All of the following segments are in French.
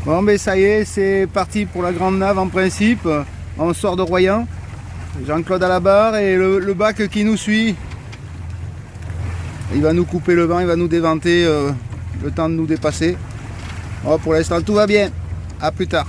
Bon ben ça y est, c'est parti pour la grande nave en principe. On sort de Royan. Jean-Claude à la barre et le bac qui nous suit. Il va nous couper le vent, il va nous déventer le temps de nous dépasser. Oh, pour l'instant tout va bien. A plus tard.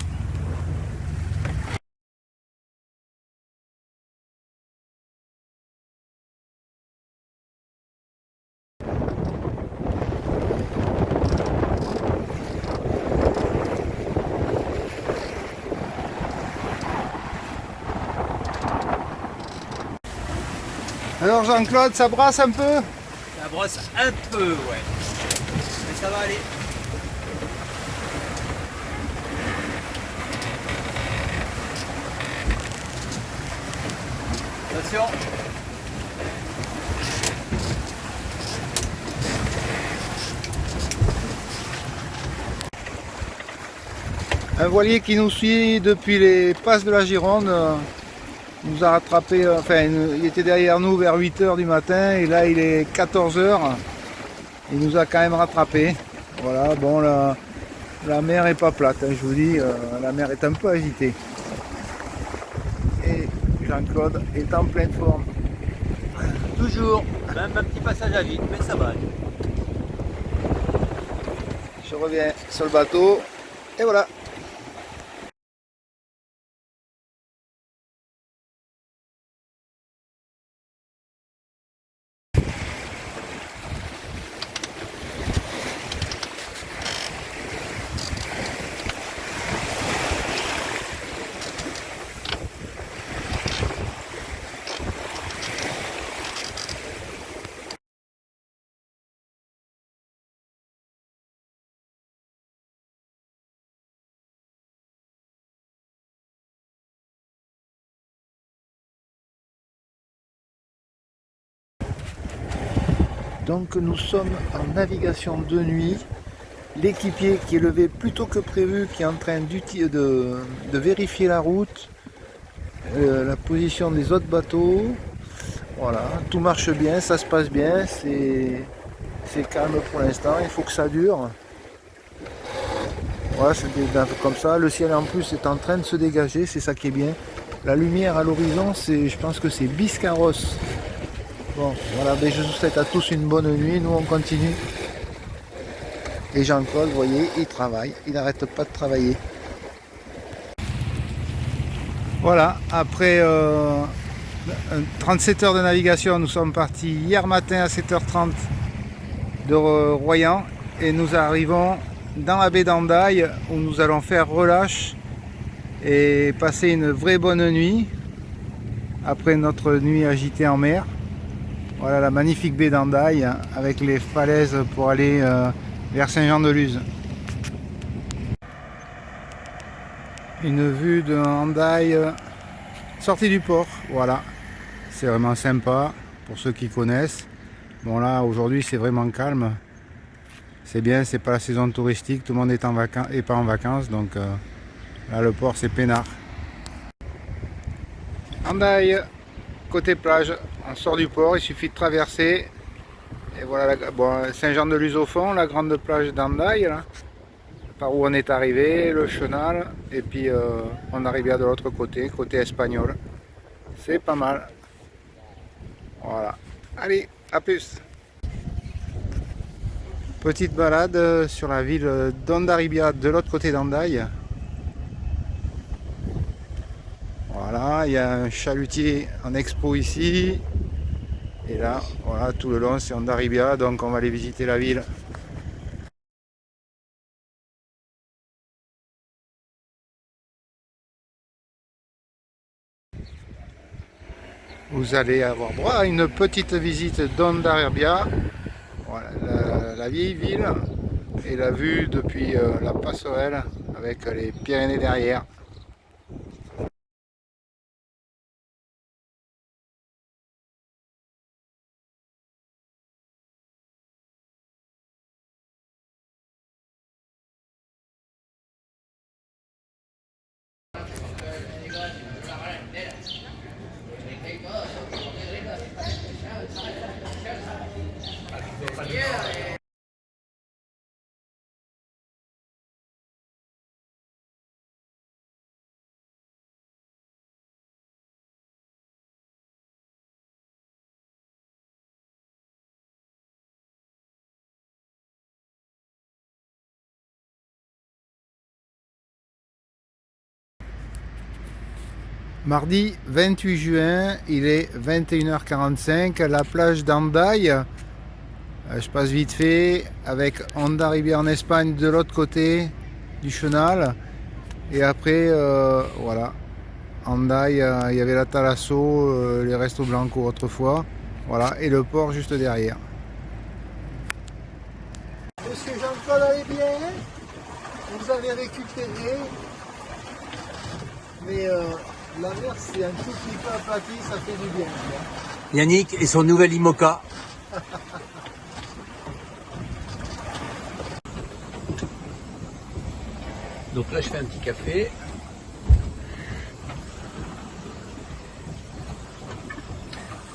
Alors Jean-Claude, ça brasse un peu? Ça brosse un peu, ouais. Mais ça va aller. Attention. Un voilier qui nous suit depuis les passes de la Gironde nous a rattrapé, enfin il était derrière nous vers 8 h du matin et là il est 14 h. Il nous a quand même rattrapé. Voilà, bon la mer est pas plate, hein, je vous dis, la mer est un peu agitée. Et Jean-Claude est en pleine forme. Toujours. Même un petit passage à vide, mais ça va aller. Je reviens sur le bateau et voilà. Donc nous sommes en navigation de nuit. L'équipier qui est levé plus tôt que prévu, qui est en train de vérifier la route, la position des autres bateaux. Voilà, tout marche bien, ça se passe bien, c'est calme pour l'instant, il faut que ça dure. Voilà, c'est des naves comme ça. Le ciel en plus est en train de se dégager, c'est ça qui est bien. La lumière à l'horizon, je pense que c'est Biscarrosse. Bon, voilà, ben je vous souhaite à tous une bonne nuit. Nous, on continue. Et Jean-Claude, vous voyez, il travaille. Il n'arrête pas de travailler. Voilà, après 37 heures de navigation, nous sommes partis hier matin à 7 h 30 de Royan. Et nous arrivons dans la baie d'Andaille où nous allons faire relâche et passer une vraie bonne nuit après notre nuit agitée en mer. Voilà la magnifique baie d'Andaille avec les falaises pour aller vers Saint-Jean-de-Luz. Une vue de Andaille sortie du port, voilà. C'est vraiment sympa pour ceux qui connaissent. Bon là aujourd'hui c'est vraiment calme. C'est bien, c'est pas la saison touristique, tout le monde est en vacances et pas en vacances, donc là le port c'est peinard. Andaille, côté plage, on sort du port, il suffit de traverser. Et voilà bon, Saint-Jean-de-Luz au fond, la grande plage d'Andaille, par où on est arrivé, le chenal, et puis on arrive de l'autre côté, côté espagnol. C'est pas mal. Voilà. Allez, à plus. Petite balade sur la ville d'Hondarribia, de l'autre côté d'Andaille. Voilà, il y a un chalutier en expo ici. Et là, voilà, tout le long c'est Hondarribia, donc on va aller visiter la ville. Vous allez avoir droit à une petite visite d'Hondarribia, voilà, la vieille ville, et la vue depuis la passerelle avec les Pyrénées derrière. Mardi 28 juin, il est 21h45 à la plage d'Andaille. Je passe vite fait avec Hondarribia en Espagne de l'autre côté du chenal. Et après, voilà, Andaille, il y avait la Thalasso, les Restos Blanco autrefois. Voilà, et le port juste derrière. Monsieur Jean-Claude allez bien, vous avez récupéré, mais la mer c'est un tout petit peu aplati, ça fait du bien. Yannick et son nouvel IMOCA. Donc là je fais un petit café.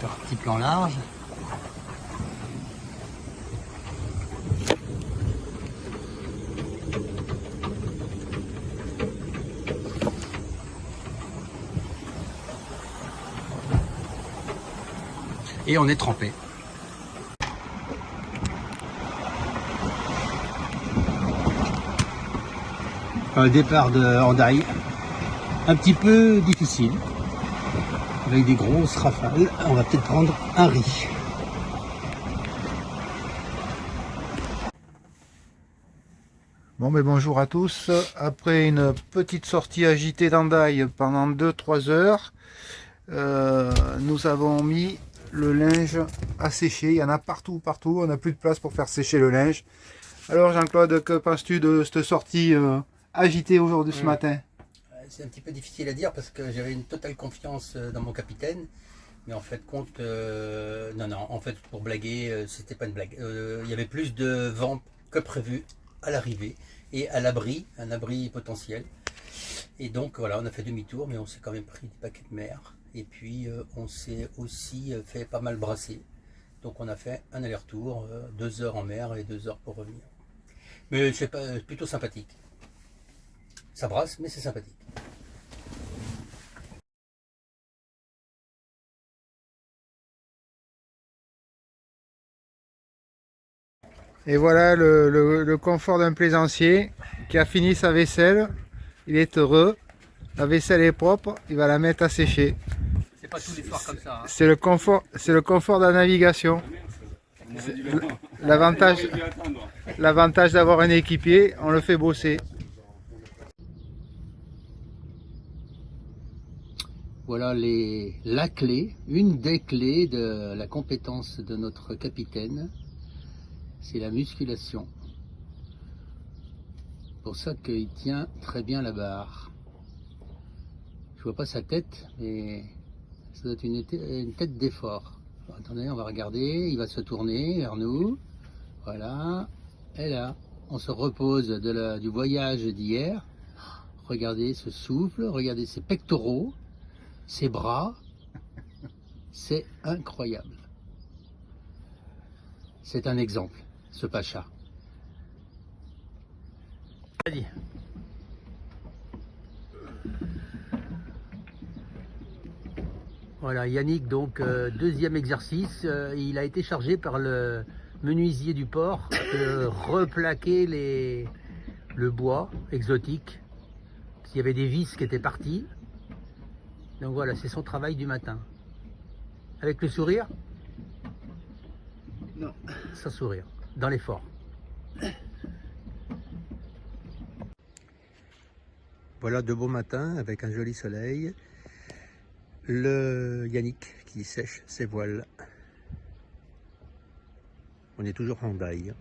Un petit plan large. Et on est trempé. Un départ de Hendaye, un petit peu difficile, avec des grosses rafales. On va peut-être prendre un riz. Bon, mais bonjour à tous. Après une petite sortie agitée d'Andaille pendant 2-3 heures, nous avons mis le linge à sécher. Il y en a partout, partout. On n'a plus de place pour faire sécher le linge. Alors Jean-Claude, que penses-tu de cette sortie agitée aujourd'hui ce matin? C'est un petit peu difficile à dire parce que j'avais une totale confiance dans mon capitaine. Mais en fait, non, en fait, pour blaguer, c'était pas une blague. Il y avait plus de vent que prévu à l'arrivée et à l'abri, un abri potentiel. Et donc voilà, on a fait demi-tour, mais on s'est quand même pris des paquets de mer. Et puis on s'est aussi fait pas mal brasser. Donc on a fait un aller-retour, 2 heures en mer et 2 heures pour revenir. Mais c'est plutôt sympathique. Ça brasse, mais c'est sympathique. Et voilà le confort d'un plaisancier qui a fini sa vaisselle. Il est heureux. La vaisselle est propre, il va la mettre à sécher. C'est pas tous les soirs comme ça. Hein. C'est le confort de la navigation. L'avantage d'avoir un équipier, on le fait bosser. Voilà la clé, une des clés de la compétence de notre capitaine, c'est la musculation. C'est pour ça qu'il tient très bien la barre. Je vois pas sa tête, mais ça doit être une tête d'effort. Attendez, on va regarder, il va se tourner vers nous. Voilà, et là, on se repose du voyage d'hier. Regardez ce souffle, regardez ses pectoraux, ses bras. C'est incroyable. C'est un exemple, ce Pacha. Vas-y. Voilà, Yannick, donc deuxième exercice, il a été chargé par le menuisier du port de replaquer le bois exotique. Il y avait des vis qui étaient parties. Donc voilà, c'est son travail du matin. Avec le sourire? Non. Sans sourire, dans l'effort. Voilà de beaux matins avec un joli soleil. Le Yannick qui sèche ses voiles. On est toujours en Hendaye.